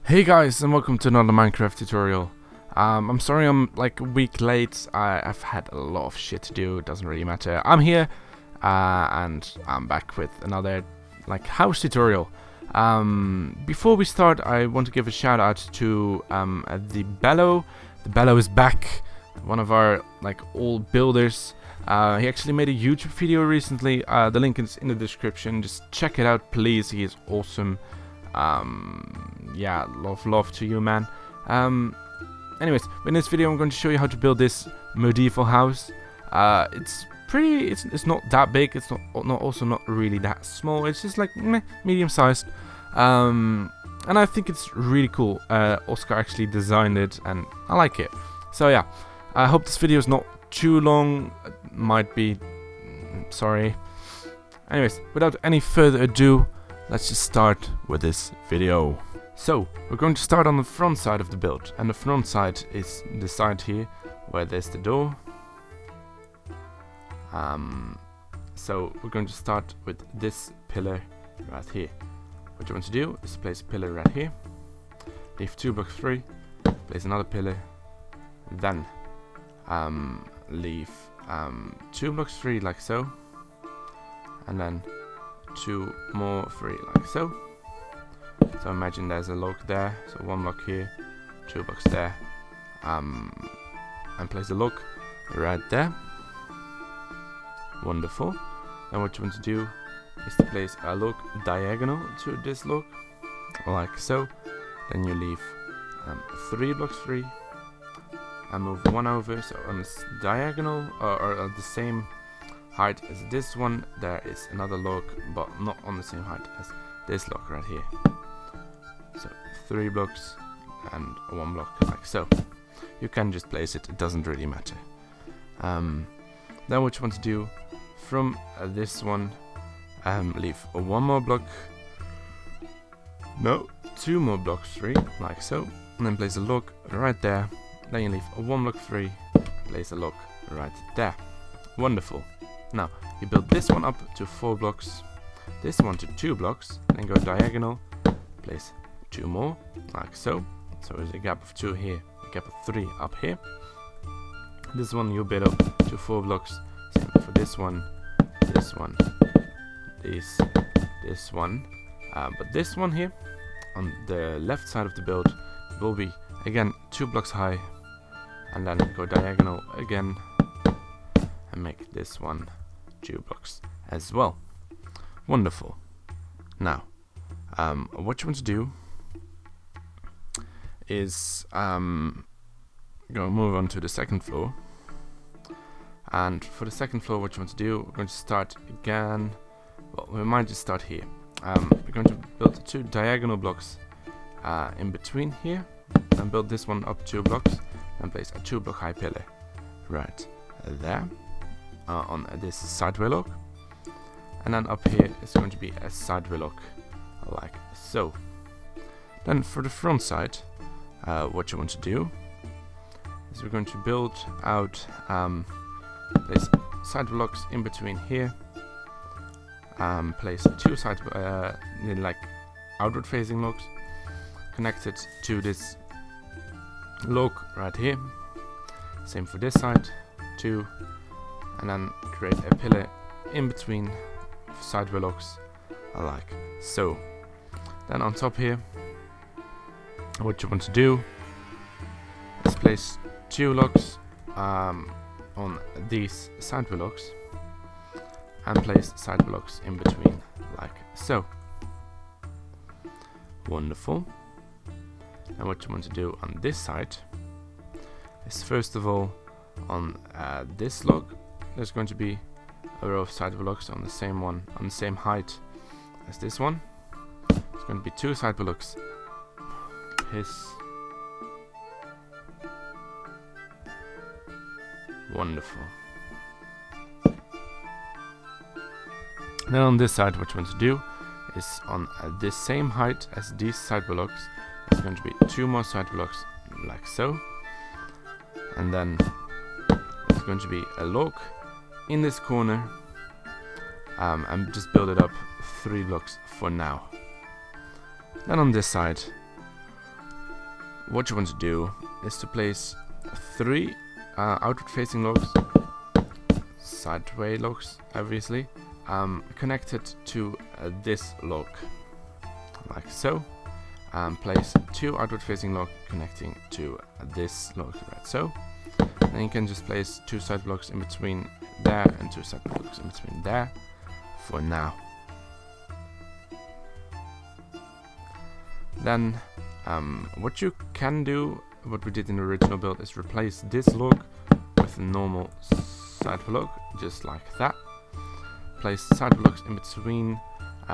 Hey guys, and welcome to another Minecraft tutorial. I'm sorry I'm like a week late. I've had a lot of shit to do. It doesn't really matter. I'm here, and I'm back with another like house tutorial. Before we start, I want to give a shout out to the Bello. The Bello is back. One of our like old builders. He actually made a YouTube video recently. The link is in the description. Just check it out, please. He is awesome. Yeah, love to you, man. Anyways, in this video I'm going to show you how to build this medieval house. It's not that big. It's not really that small. It's just like medium sized. And I think it's really cool. Oscar actually designed it, and I like it. So yeah, I hope this video is not too long. It might be. Sorry. Anyways, without any further ado, let's just start with this video. So, we're going to start on the front side of the build, and the front side is the side here where there's the door. So we're going to start with this pillar right here. What you want to do is place a pillar right here, leave 2 blocks free, place another pillar, then leave 2 blocks free like so, and then 2 more free like so. So imagine there's a log there, so 1 block here, 2 blocks there, and place the log right there. Wonderful. Then what you want to do is to place a log diagonal to this log, like so. Then you leave 3 blocks free and move 1 over, so on this diagonal or the same height as this one, there is another log, but not on the same height as this log right here. So 3 blocks and 1 block like so. You can just place it, it doesn't really matter. Then what you want to do from this one, leave 1 more block, no, 2 more blocks free like so, and then place a log right there. Then you leave 1 block free, place a log right there. Wonderful. Now you build this one up to 4 blocks, this one to 2 blocks, then go diagonal, place 2 more like so. So there's a gap of 2 here, a gap of 3 up here. This one you build up to 4 blocks. Same for this one, this one, this one. But this one here on the left side of the build will be again 2 blocks high, and then go diagonal again and make this one 2 blocks as well. Wonderful. Now, what you want to do is go move on to the second floor. And for the second floor, what you want to do, we're going to start again. Well, we might just start here. We're going to build 2 diagonal blocks in between here, and build this one up 2 blocks, and place a 2 block high pillar right there on this sideway log. And then up here is going to be a sideway log like so. Then for the front side, what you want to do is we're going to build out place side blocks in between here, place 2 side like outward facing logs connected to this log right here. Same for this side, 2, and then create a pillar in between sideway logs like so. Then on top here, what you want to do is place 2 logs on these sideway logs, and place sideway logs in between like so. Wonderful. And what you want to do on this side is first of all on this log there's going to be a row of sideway logs on the same height as this one. There's going to be 2 sideway logs. Wonderful. Then on this side, what you want to do is on this same height as these sideway logs, there's going to be 2 more sideway logs like so, and then there's going to be a log in this corner, and just build it up 3 blocks for now. Then on this side, what you want to do is to place 3 outward facing logs, sideway logs obviously, connected to this log, like so. Place 2 outward facing logs connecting to this log, right so. Then you can just place 2 side blocks in between there and 2 side blocks in between there for now. Then what you can do, what we did in the original build, is replace this log with a normal side block, just like that. Place side blocks in between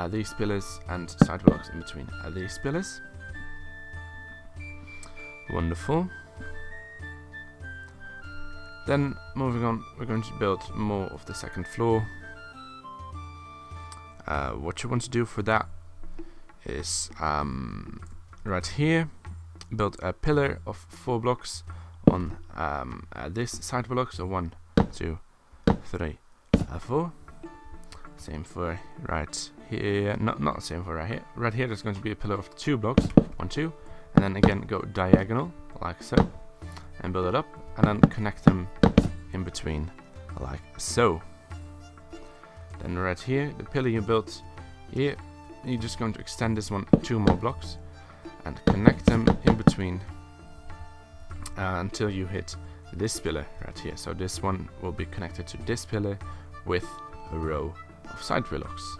these pillars and side blocks in between these pillars. Wonderful. Then moving on, we're going to build more of the second floor. What you want to do for that is right here, build a pillar of 4 blocks on this side block. So 1, 2, 3, 4. Same for right here. Not same for right here. Right here, there's going to be a pillar of 2 blocks. 1, 2, and then again go diagonal like so, and build it up, and then connect them in between like so. Then right here, the pillar you built here, you're just going to extend this one 2 more blocks and connect them in between until you hit this pillar right here. So this one will be connected to this pillar with a row of side blocks.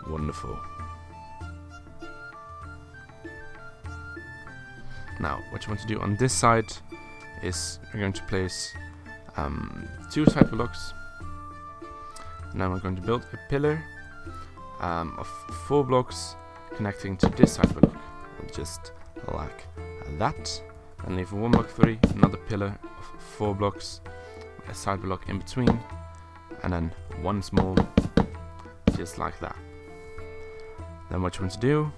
Wonderful. Now what you want to do on this side is we're going to place 2 side blocks. Now we're going to build a pillar of 4 blocks connecting to this side block, just like that. And leave 1 block 3, another pillar of 4 blocks, a side block in between, and then 1 small, just like that. Then what you want to do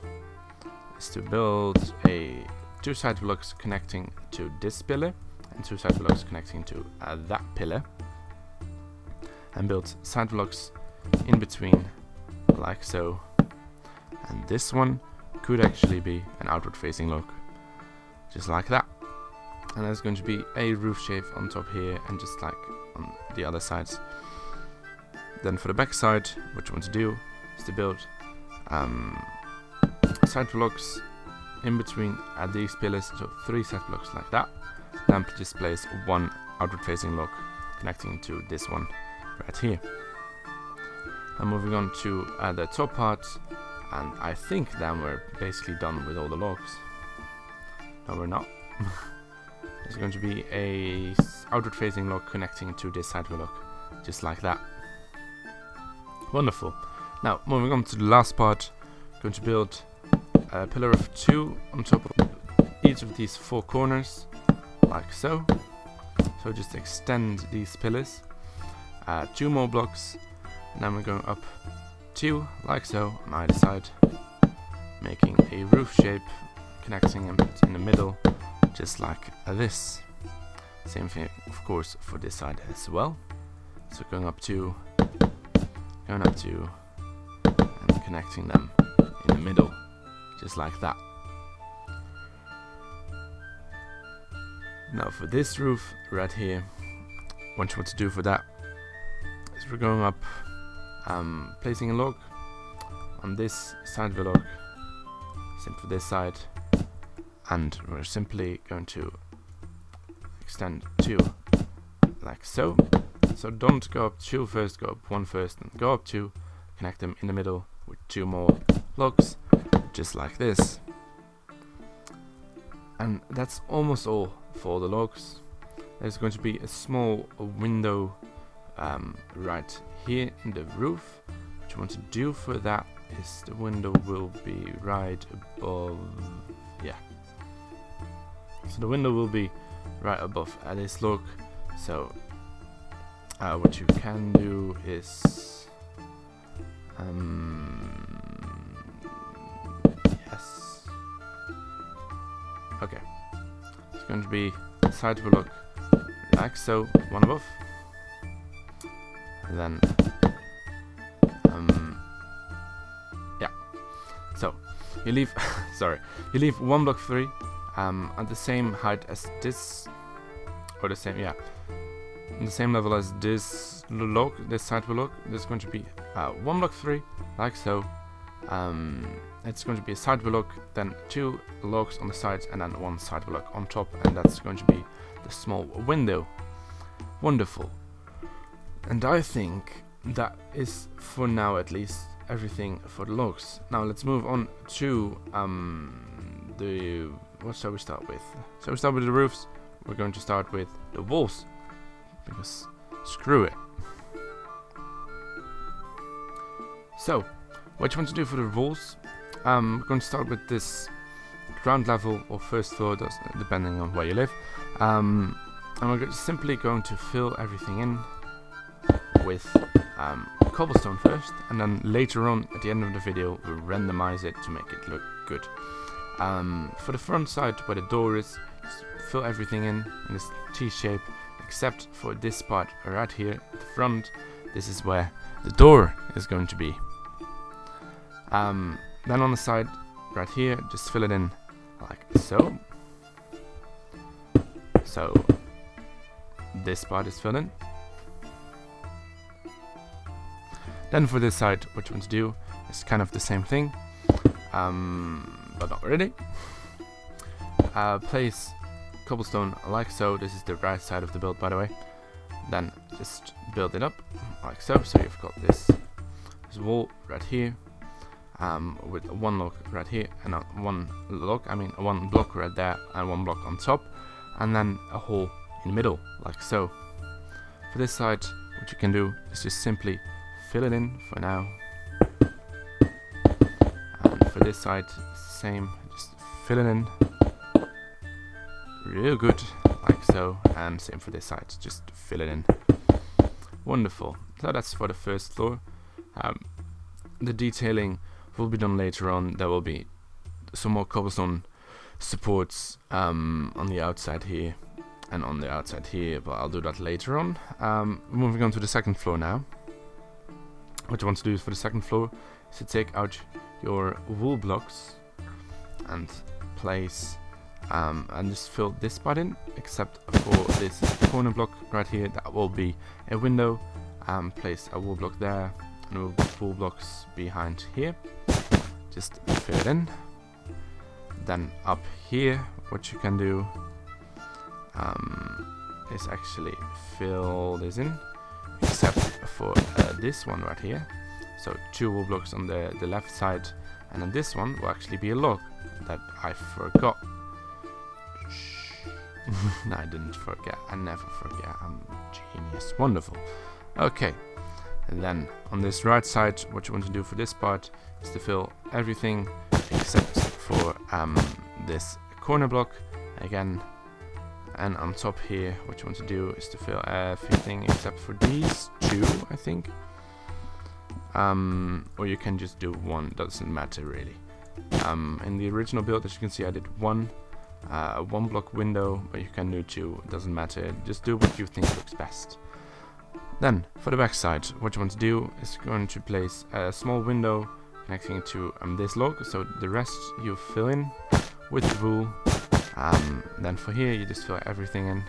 is to build 2 side blocks connecting to this pillar and 2 side blocks connecting to that pillar, and build side blocks in between like so. And this one could actually be an outward facing log, just like that. And there's going to be a roof shape on top here and just like on the other sides. Then for the back side, what you want to do is to build side blocks in between these pillars, so 3 side blocks like that. Then just place 1 outward facing log connecting to this one right here. And moving on to the top part, and I think then we're basically done with all the logs. No, we're not. There's going to be a outward facing log connecting to this side block, just like that. Wonderful. Now moving on to the last part, going to build a pillar of 2 on top of each of these 4 corners, like so. So just extend these pillars, 2 more blocks, and then we're going up 2 like so on either side, making a roof shape connecting them in the middle, just like this. Same thing of course for this side as well. So going up 2, and connecting them in the middle, just like that. Now for this roof right here, what you want to do for that is we're going up, placing a log on this side of the log, same for this side, and we're simply going to extend 2 like so. So don't go up 2 first, go up 1 first, and go up 2, connect them in the middle with 2 more logs, just like this. And that's almost all for the logs. There's going to be a small window right here in the roof. What you want to do for that is the window will be right above, yeah. So the window will be right above this log. So what you can do is yes, okay, it's going to be side block like so, 1 above, and then yeah, so you leave sorry, you leave 1 block 3 at the same height as this, or the same, yeah, the same level as this log, this side will look. There's going to be 1 block 3, like so. It's going to be a side block, then 2 logs on the sides, and then 1 side block on top, and that's going to be the small window. Wonderful. And I think that is, for now at least, everything for the logs. Now let's move on to what shall we start with? So we start with the roofs. We're going to start with the walls, because screw it. So what you want to do for the walls, we're going to start with this ground level or first floor, depending on where you live, and we're simply going to fill everything in with cobblestone first, and then later on at the end of the video we'll randomize it to make it look good. For the front side where the door is, just fill everything in this T shape, except for this part right here at the front. This is where the door is going to be. Then on the side right here, just fill it in like so. So this part is filled in. Then for this side, what you want to do is kind of the same thing, but not really. Place cobblestone like so. This is the right side of the build, by the way. Then just build it up like so. So you've got this wall right here, with 1 log right here, and one block right there, and 1 block on top, and then a hole in the middle like so. For this side, what you can do is just simply fill it in for now, and for this side same, just fill it in real good like so, and same for this side, just fill it in. Wonderful. So that's for the first floor. The detailing will be done later on. There will be some more cobblestone supports on the outside here and on the outside here, but I'll do that later on. Moving on to the second floor now. What you want to do for the second floor is to take out your wool blocks and place and just fill this part in, except for this corner block right here. That will be a window. Place a wool block there and wool blocks behind here. Just fill it in. Then up here, what you can do is actually fill this in, except for this one right here. So 2 wool blocks on the left side, and then this one will actually be a log that I forgot. No, I didn't forget. I never forget. I'm a genius. Wonderful. Okay. And then on this right side, what you want to do for this part is to fill everything except for this corner block again. And on top here, what you want to do is to fill everything except for these 2, I think. Or you can just do 1, doesn't matter really. In the original build, as you can see, I did 1 block window, but you can do 2, doesn't matter. Just do what you think looks best. Then for the back side, what you want to do is going to place a small window connecting to this log, so the rest you fill in with the wool. Then for here you just fill everything in,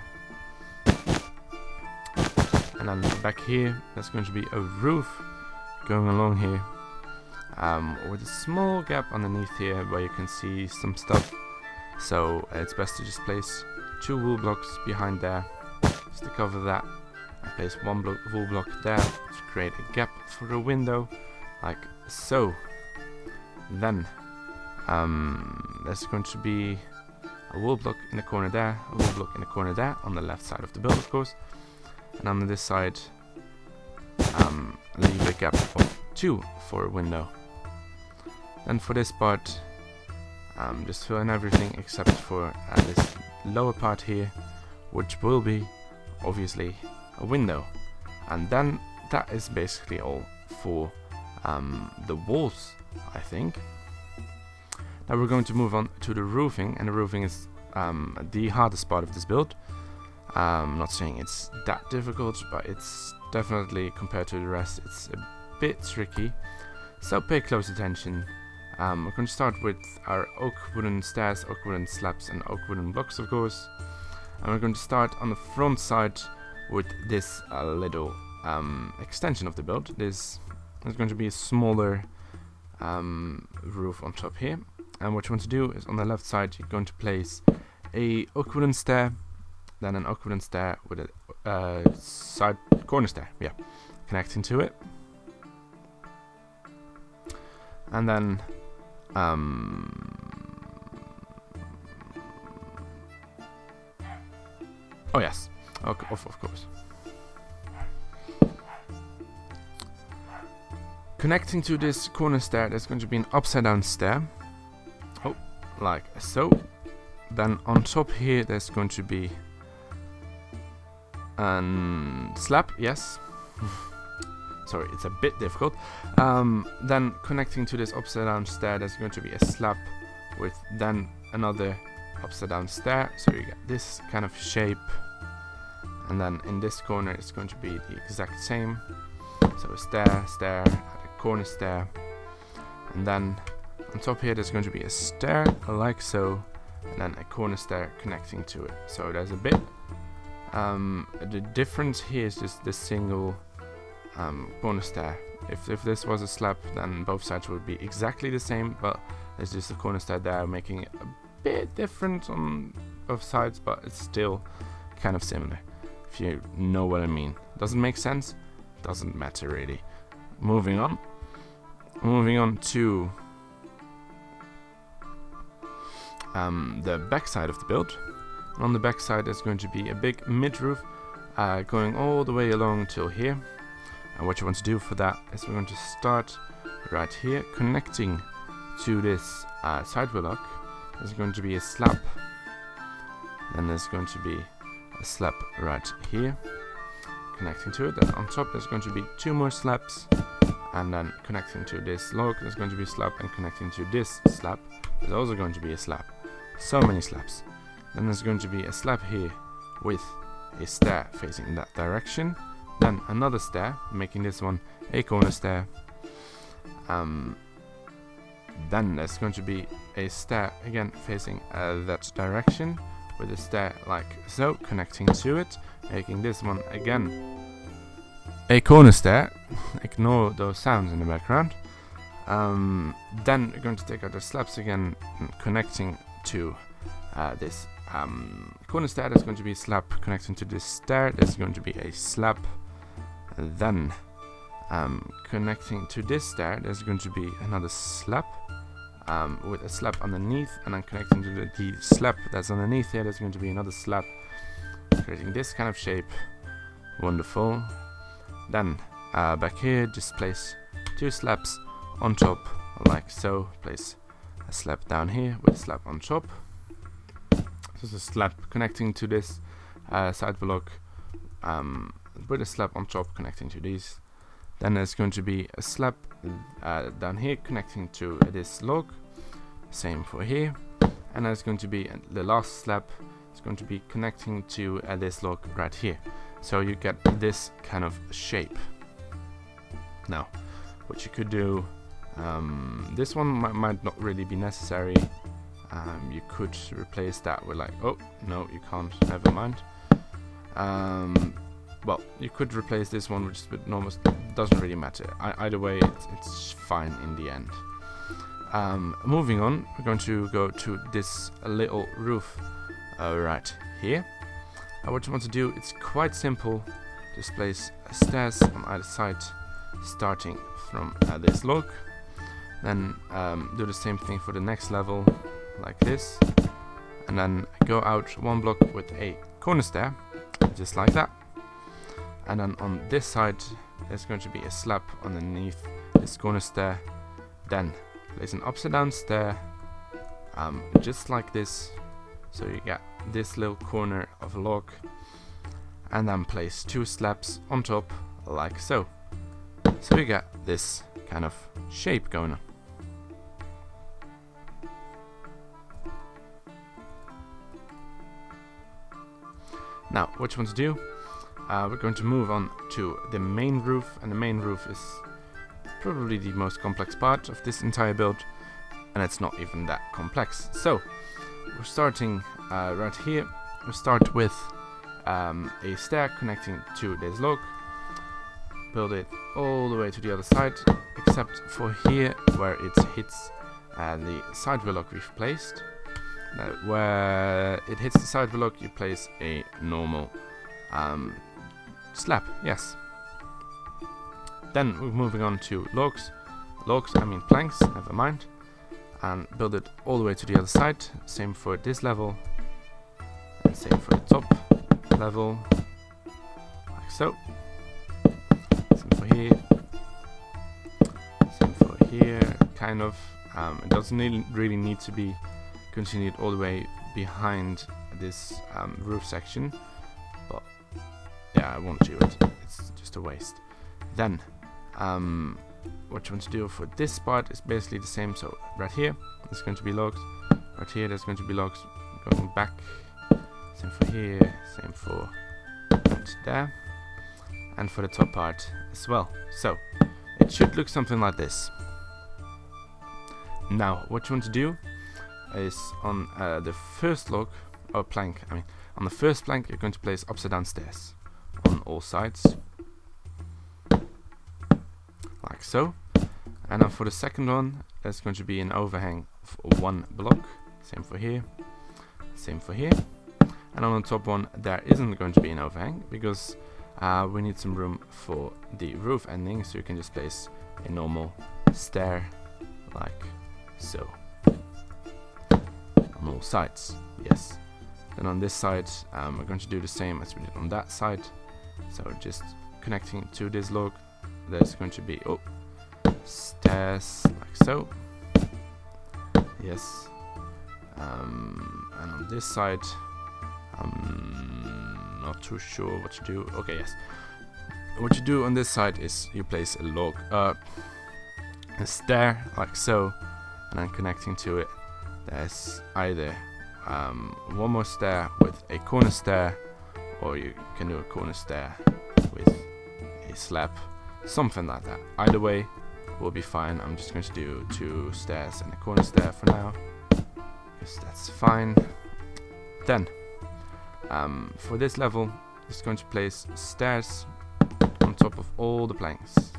and then back here there's going to be a roof going along here, with a small gap underneath here where you can see some stuff. So it's best to just place 2 wool blocks behind there just to cover that, and place 1 wool block there to create a gap for a window like so. Then there's going to be a wool block in the corner there, a wool block in the corner there, on the left side of the build of course, and on this side leave a gap of 2 for a window. Then for this part, just fill in everything except for this lower part here, which will be obviously a window. And then that is basically all for the walls, I think. Now we're going to move on to the roofing, and the roofing is the hardest part of this build. I'm not saying it's that difficult, but it's definitely, compared to the rest, it's a bit tricky. So pay close attention We're going to start with our oak wooden stairs, oak wooden slabs, and oak wooden blocks, of course. And we're going to start on the front side with this little extension of the build. This is going to be a smaller roof on top here. And what you want to do is on the left side, you're going to place a oak wooden stair, then an oak wooden stair with a side corner stair, connecting to it. And then oh yes, okay, of course. Connecting to this corner stair, there's going to be an upside down stair. Oh, like so. Then on top here, there's going to be a slab, yes. Sorry, it's a bit difficult. Then connecting to this upside down stair, there's going to be a slab with then another upside down stair. So you get this kind of shape. And then in this corner, it's going to be the exact same. So a stair, a corner stair. And then on top here, there's going to be a stair like so. And then a corner stair connecting to it. So there's a bit. The difference here is just the single corner stair. If this was a slab, then both sides would be exactly the same, but there's just a corner stair there, making it a bit different on both sides, but it's still kind of similar, if you know what I mean. Doesn't make sense? Doesn't matter really. Moving on to the back side of the build. On the back side, there's going to be a big mid roof going all the way along till here. And what you want to do for that is we're going to start right here, connecting to this side willock. There's going to be a slab. Then there's going to be a slab right here, connecting to it. Then on top there's going to be 2 more slabs. And then connecting to this log, there's going to be a slab. And connecting to this slab, there's also going to be a slab. So many slabs. Then there's going to be a slab here with a stair facing in that direction. Then another stair, making this one a corner stair. Then there's going to be a stair again facing that direction with a stair like so, connecting to it, making this one again a corner stair. Ignore those sounds in the background. Then we're going to take out the slabs again, connecting to this corner stair. There's going to be a slab connecting to this stair. There's going to be a slab. Then connecting to this stair, there's going to be another slab with a slab underneath, and then connecting to the slab that's underneath here, there's going to be another slab, creating this kind of shape. Wonderful. Then back here, just place 2 slabs on top like so. Place a slab down here with a slab on top. So it's a slab connecting to this side block with a slab on top connecting to these. Then there's going to be a slab down here connecting to this log. Same for here. And there's going to be the last slab is going to be connecting to this log right here. So you get this kind of shape. Now, what you could do, this one might not really be necessary. You could replace that with like, oh no, you can't, never mind. Well, you could replace this one with just with normal, doesn't really matter. Either way, it's fine in the end. Moving on, we're going to go to this little roof right here. What you want to do, it's quite simple. Just place stairs on either side, starting from this log. Then do the same thing for the next level, like this. And then go out 1 block with a corner stair, just like that. And then on this side, there's going to be a slab underneath this corner stair. Then place an upside down stair, just like this. So you get this little corner of a log. And then place 2 slabs on top, like so. So you get this kind of shape going on. Now, what you want to do, we're going to move on to the main roof, and the main roof is probably the most complex part of this entire build. and it's not even that complex. So we're starting right here. We start with a stair connecting to this log, build it all the way to the other side, except for here where it hits the side block we've placed. Now, where it hits the side block, you place a normal slab. Yes. Then we're moving on to logs. I mean planks. Never mind. And build it all the way to the other side. Same for this level, and same for the top level, like so. Same for here. Same for here. Kind of. It doesn't really need to be continued all the way behind this roof section, but yeah, I won't do it. It's just a waste. Then what you want to do for this spot is basically the same. So right here there's going to be logs, right here there's going to be logs going back, same for here, same for right there, and for the top part as well. So it should look something like this. Now what you want to do is on the first log or plank, on the first plank you're going to place upside down stairs on all sides, like so. And then for the second one, there's going to be an overhang of 1 block. Same for here, same for here. And on the top one, there isn't going to be an overhang because we need some room for the roof ending, so you can just place a normal stair like so on all sides. Yes. Then on this side, we're going to do the same as we did on that side. So just connecting to this log, there's going to be stairs like so. Yes. And on this side, I'm not too sure what to do. Okay, yes. What you do on this side is you place a stair like so, and then connecting to it, there's either one more stair with a corner stair, or you can do a corner stair with a slab, something like that. Either way will be fine. I'm just going to do 2 stairs and a corner stair for now, because that's fine. Then for this level, just going to place stairs on top of all the planks.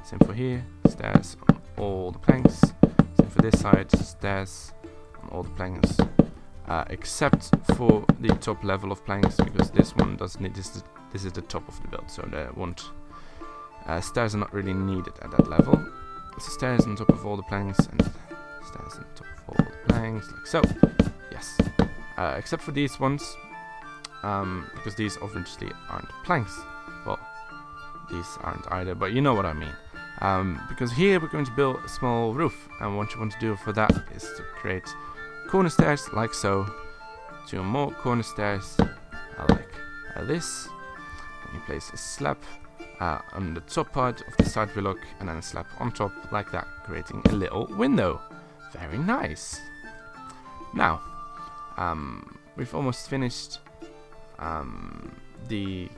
Same for here, stairs on all the planks. Same for this side, stairs on all the planks, except for the top level of planks, because this one doesn't need this. This is the top of the build, so there won't. Stairs are not really needed at that level. So stairs on top of all the planks, and stairs on top of all the planks, like so. Yes. Except for these ones, because these obviously aren't planks. Well, these aren't either, but you know what I mean. Because here we're going to build a small roof, and what you want to do for that is to create corner stairs like so, 2 more corner stairs like this, and you place a slab on the top part of the side block, and then a slab on top like that, creating a little window. Very nice. Now we've almost finished the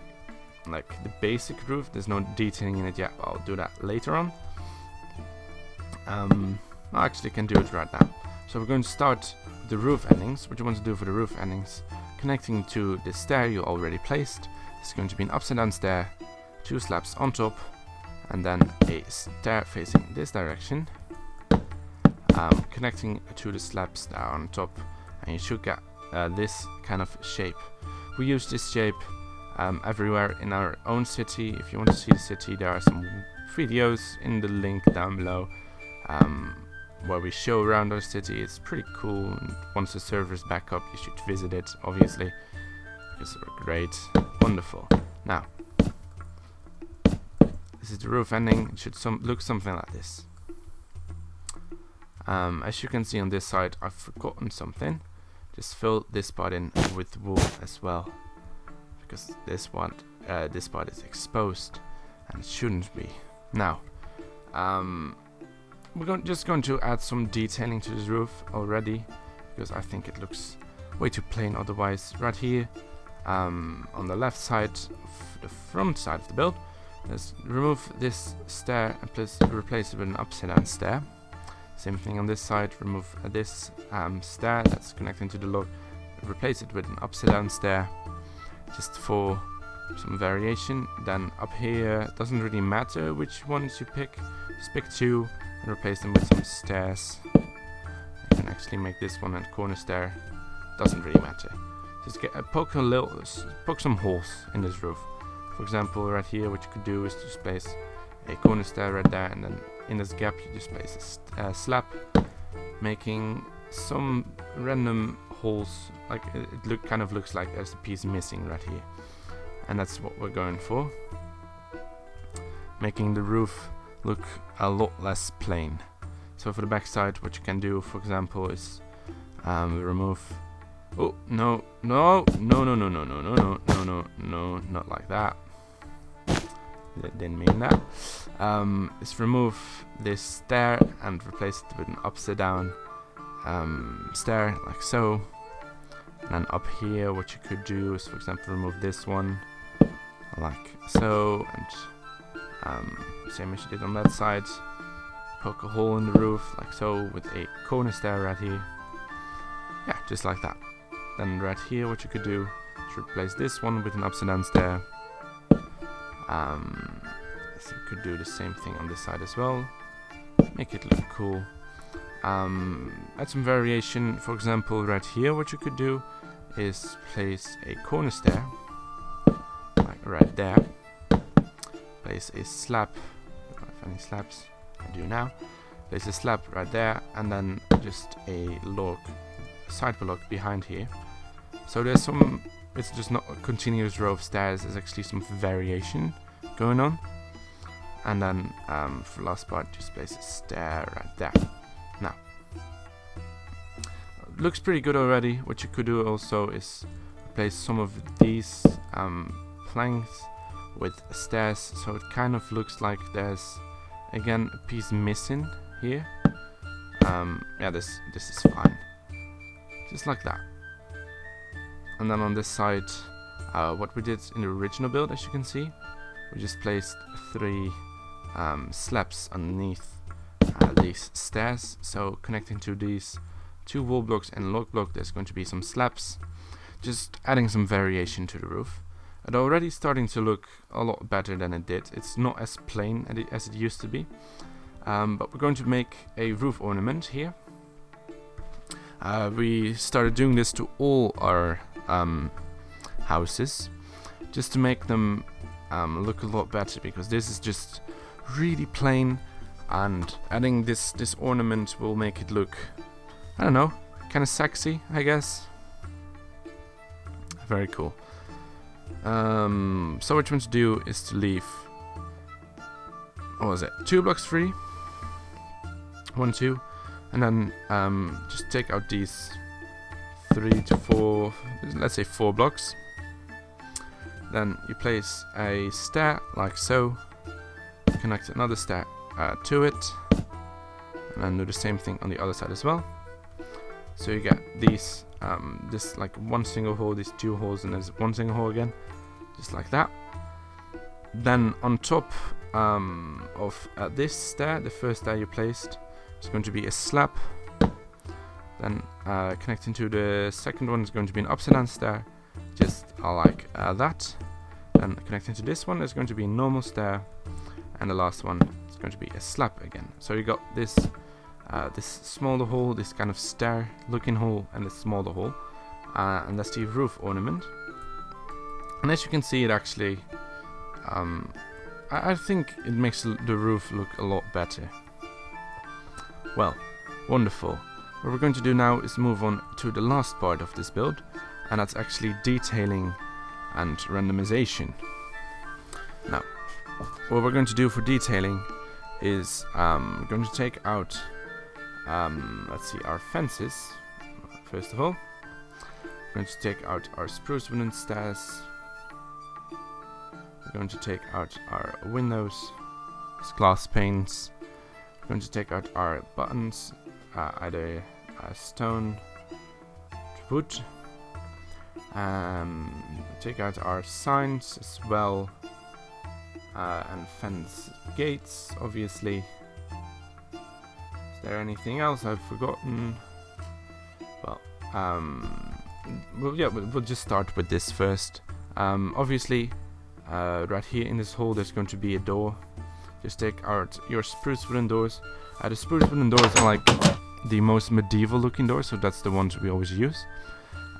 basic roof. There's no detailing in it yet, but I'll do that later on. I actually can do it right now. So we're going to start with the roof endings. What you want to do for the roof endings, connecting to the stair you already placed, is going to be an upside down stair, 2 slabs on top, and then a stair facing this direction, connecting to the slabs that are on top, and you should get this kind of shape. We use this shape everywhere in our own city. If you want to see the city, there are some videos in the link down below where we show around our city. It's pretty cool, and once the server's back up, you should visit it, obviously, because they're great. Wonderful. Now, this is the roof ending. It should look something like this. As you can see on this side, I've forgotten something. Just fill this part in with wool as well, because this part is exposed and it shouldn't be. Now, we're just going to add some detailing to this roof already, because I think it looks way too plain otherwise. Right here, on the left side of the front side of the build, let's remove this stair and replace it with an upside down stair. Same thing on this side, remove this stair that's connecting to the log, replace it with an upside down stair, just for some variation. Then up here, doesn't really matter which ones you pick, just pick 2 and replace them with some stairs. You can actually make this one a corner stair, doesn't really matter. Just poke some holes in this roof. For example, right here, what you could do is just place a corner stair right there, and then in this gap you just place a slab, making some random holes. Like it kind of looks like there's a piece missing right here, and that's what we're going for, making the roof look a lot less plain. So for the back side, what you can do, for example, is remove. Oh no, not like that. Didn't mean that. Is remove this stair and replace it with an upside down stair, like so. And then up here, what you could do is, for example, remove this one, like so, and same as you did on that side. Poke a hole in the roof, like so, with a corner stair right here. Yeah, just like that. Then right here, what you could do is replace this one with an upside down stair. So you could do the same thing on this side as well, make it look cool. Add some variation. For example, right here, what you could do is place a corner stair, like right there. Place a slab. I don't have any slabs. I do now. Place a slab right there, and then just a log, side block behind here. So there's some. It's just not a continuous row of stairs. There's actually some variation going on. And then for the last part, just place a stair right there. Now, looks pretty good already. What you could do also is replace some of these planks with stairs, so it kind of looks like there's again a piece missing here. Yeah, this is fine, just like that. And then on this side, what we did in the original build, as you can see, we just placed 3 slabs underneath these stairs. So connecting to these 2 wall blocks and log block, there's going to be some slabs, just adding some variation to the roof. It's already starting to look a lot better than it did. It's not as plain as it used to be, but we're going to make a roof ornament here. We started doing this to all our houses, just to make them look a lot better, because this is just really plain, and adding this ornament will make it look, I don't know, kind of sexy, I guess. Very cool. So what you want to do is to leave, what was it, 2 blocks free, 1, 2, and then just take out these 3 to 4, let's say 4 blocks. Then you place a stair like so, connect another stair to it, and then do the same thing on the other side as well. So you get these, this like 1 single hole, these 2 holes, and there's 1 single hole again, just like that. Then on top of this stair, the first stair you placed, is going to be a slab. Then connecting to the second one is going to be an upside down stair, just like that. Then connecting to this one is going to be a normal stair, and the last one is going to be a slab again. So you got this this smaller hole, this kind of stair looking hole, and this smaller hole, and that's the roof ornament. And as you can see, it actually I think it makes the roof look a lot better. Well, wonderful. What we're going to do now is move on to the last part of this build, and that's actually detailing and randomization. Now, what we're going to do for detailing is we're going to take out, let's see, our fences. First of all, we're going to take out our spruce wooden stairs. We're going to take out our windows, glass panes. We're going to take out our buttons, either stone, wood. Take out our signs as well, and fence gates, obviously. there anything else I've forgotten? Well, yeah, we'll just start with this first. Obviously, right here in this hole there's going to be a door. Just take out your spruce wooden doors. The spruce wooden doors are like the most medieval looking doors, so that's the ones we always use.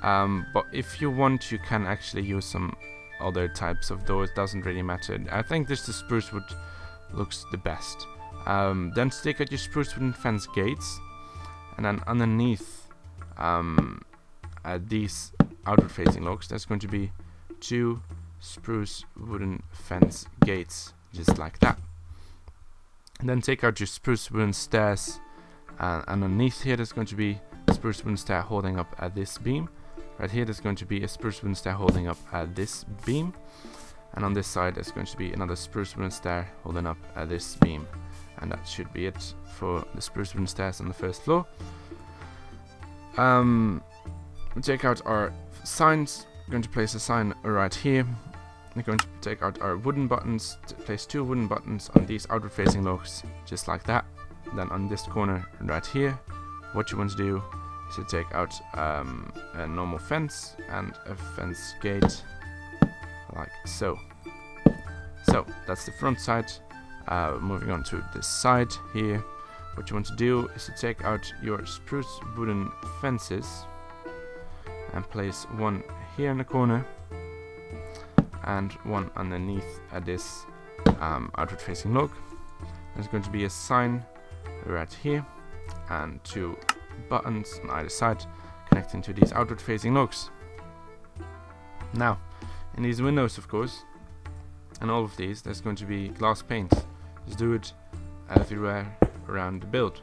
But if you want, you can actually use some other types of doors, doesn't really matter. I think this the spruce wood looks the best. Then take out your spruce wooden fence gates, and then underneath these outward facing logs there's going to be 2 spruce wooden fence gates, just like that. And then take out your spruce wooden stairs, and underneath here there's going to be a spruce wooden stair holding up at this beam. Right here there's going to be a spruce wooden stair holding up at this beam, and on this side there's going to be another spruce wooden stair holding up at this beam. And that should be it for the spruce wooden stairs on the first floor. We take out our signs. We're going to place a sign right here. We're going to take out our wooden buttons, to place 2 wooden buttons on these outward facing logs, just like that. Then on this corner right here, what you want to do is to take out a normal fence and a fence gate, like so. So that's the front side. Moving on to this side here, what you want to do is to take out your spruce wooden fences and place one here in the corner and one underneath at this outward facing log. There's going to be a sign right here and 2 buttons on either side connecting to these outward facing logs. Now, in these windows, of course, and all of these, there's going to be glass panes. Just do it everywhere around the build.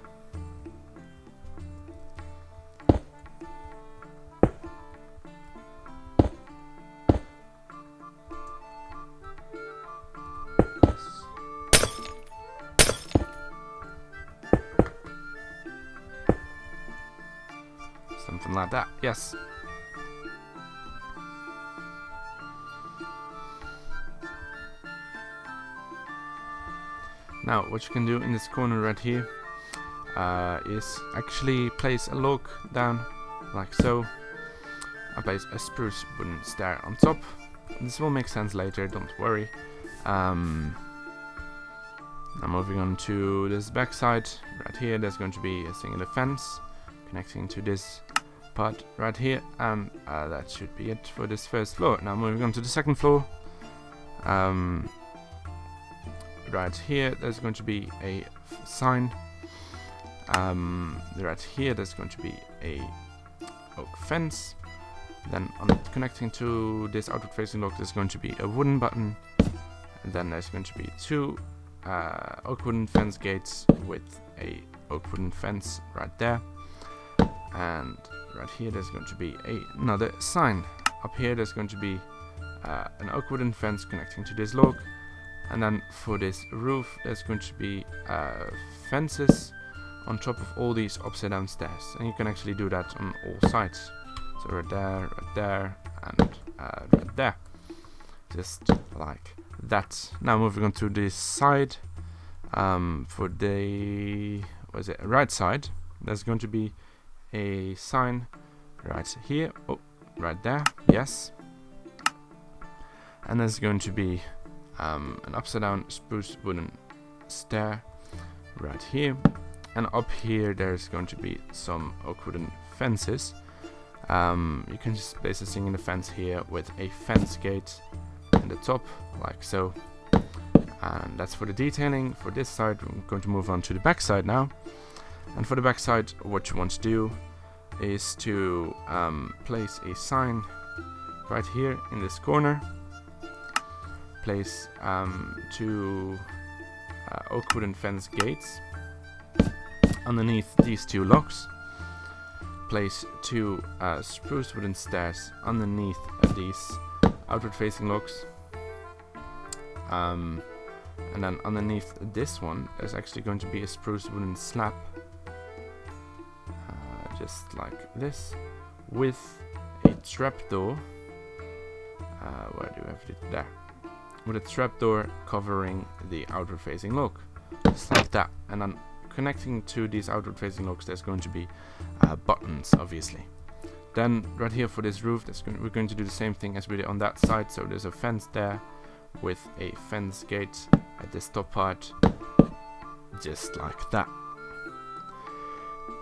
Something like that, yes. Now, what you can do in this corner right here is actually place a log down, like so, and place a spruce wooden stair on top. This will make sense later, don't worry. Now moving on to this back side, right here there's going to be a singular fence connecting to this part right here, and that should be it for this first floor. Now moving on to the second floor. Right here there's going to be a sign. Right here there's going to be a oak fence. Then connecting to this outward facing log there's going to be a wooden button. And then there's going to be 2 oak wooden fence gates with a oak wooden fence right there. And right here there's going to be another sign. Up here there's going to be an oak wooden fence connecting to this log. And then for this roof there's going to be fences on top of all these upside down stairs, and you can actually do that on all sides. So right there, and right there, just like that. Now moving on to this side, for the right side, there's going to be a sign right here, right there, yes, and there's going to be an upside down spruce wooden stair right here, and up here there's going to be some oak wooden fences. You can just place a single fence here with a fence gate in the top, like so. And that's for the detailing. For this side, we're going to move on to the back side now. And for the back side, what you want to do is to place a sign right here in this corner. Place 2 oak wooden fence gates underneath these 2 logs. Place 2 spruce wooden stairs underneath these outward facing logs. And then underneath this one there's actually going to be a spruce wooden slab, just like this, with a trapdoor. Where do we have it? There. With a trapdoor covering the outward facing log, just like that. And then connecting to these outward facing logs, there's going to be buttons, obviously. Then right here for this roof, we're going to do the same thing as we did on that side. So there's a fence there with a fence gate at this top part, just like that.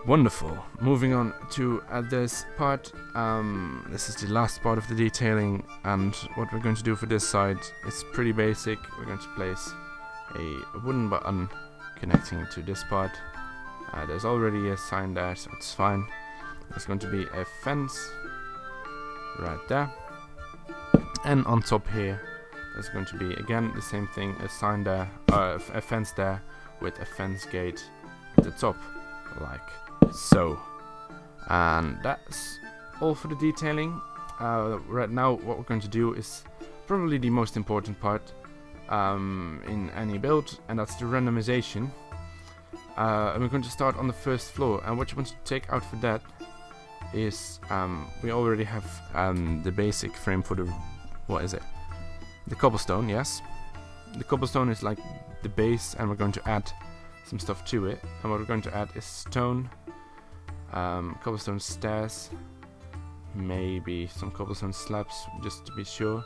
Wonderful. Moving on to this part. This is the last part of the detailing, and what we're going to do for this side is pretty basic. We're going to place a wooden button connecting to this part. There's already a sign there, so it's fine. There's going to be a fence right there, and on top here there's going to be again the same thing, a sign there, a fence there with a fence gate at the top, like so. And that's all for the detailing. Right now what we're going to do is probably the most important part in any build, and that's the randomization. And we're going to start on the first floor, and what you want to take out for that is we already have the basic frame for the, what is it? The cobblestone, yes. The cobblestone is like the base, and we're going to add some stuff to it. And what we're going to add is stone, cobblestone stairs, maybe some cobblestone slabs, just to be sure.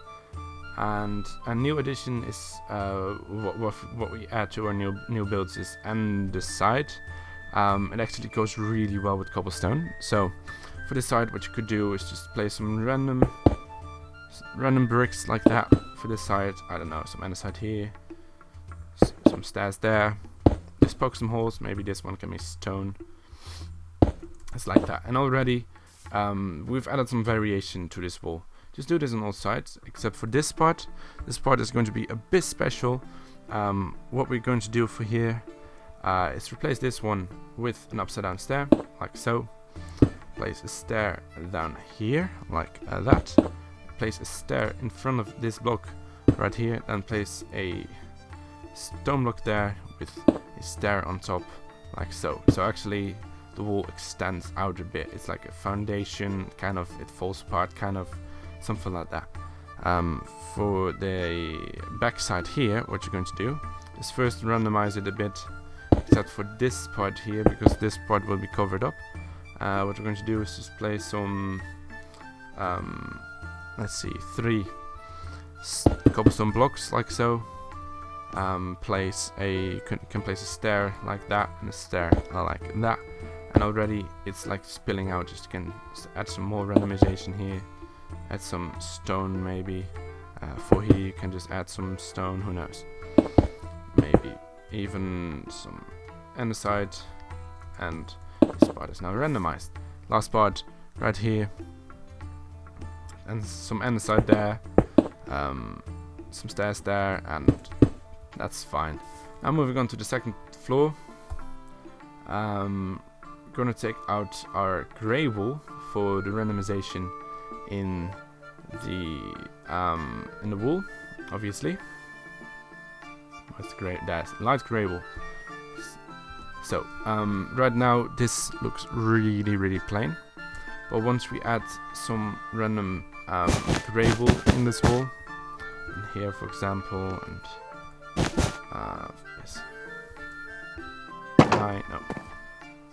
And a new addition is what we add to our new builds is andesite. It actually goes really well with cobblestone. So for this side, what you could do is just place some random bricks like that. For this side, I don't know, some andesite here, some stairs there. Just poke some holes. Maybe this one can be stone. It's like that. And already we've added some variation to this wall. Just do this on all sides, except for this part. This part is going to be a bit special. What we're going to do for here is replace this one with an upside down stair, like so. Place a stair down here, like that. Place a stair in front of this block right here, then place a stone block there with a stair on top, like so. So actually the wall extends out a bit. It's like a foundation, kind of, it falls apart, kind of, something like that. For the back side here, what you're going to do is first randomize it a bit, except for this part here, because this part will be covered up. What we're going to do is just place some, let's see, 3 cobblestone blocks, like so. Can place a stair like that, and a stair like that. And already it's like spilling out. Just can add some more randomization here. Add some stone maybe. For here you can just add some stone, who knows. Maybe even some andesite. And this part is now randomized. Last part right here. And some andesite there. Some stairs there, and that's fine. Now moving on to the second floor. Gonna take out our grey wool for the randomization in the wool, obviously. What's grey? That's light grey wool. So right now this looks really plain, but once we add some random grey wool in this wool, and here for example, and yes, no,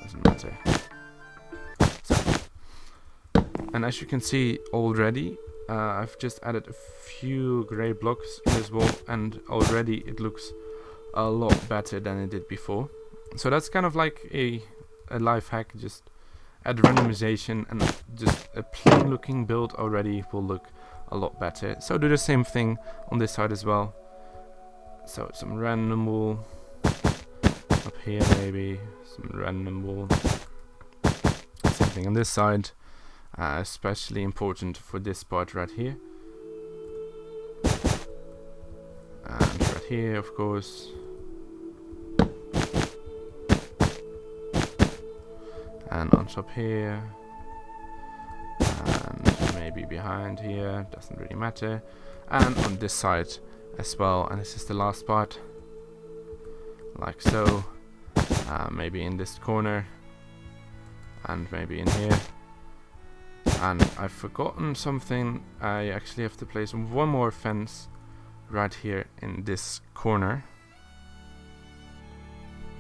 doesn't matter. So, and as you can see already, I've just added a few grey blocks in this wall, and already it looks a lot better than it did before. So that's kind of like a life hack. Just add randomization, and just a plain looking build already will look a lot better. So do the same thing on this side as well. So some random wool up here, maybe some random wool. Same thing on this side. Especially important for this part right here, and right here, of course. And on top here, and maybe behind here, doesn't really matter. And on this side as well, and this is the last part, like so. Maybe in this corner, and maybe in here. And I've forgotten something. I actually have to place one more fence right here in this corner,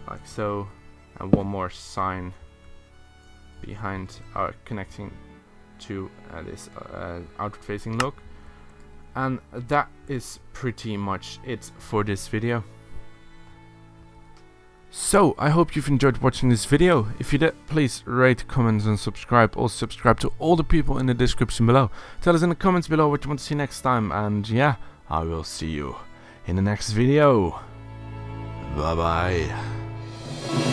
like so. and one more sign behind connecting to this outward facing look. And that is pretty much it for this video. So, I hope you've enjoyed watching this video. If you did, please rate, comment and subscribe. Also subscribe to all the people in the description below. Tell us in the comments below what you want to see next time. And yeah, I will see you in the next video. Bye bye.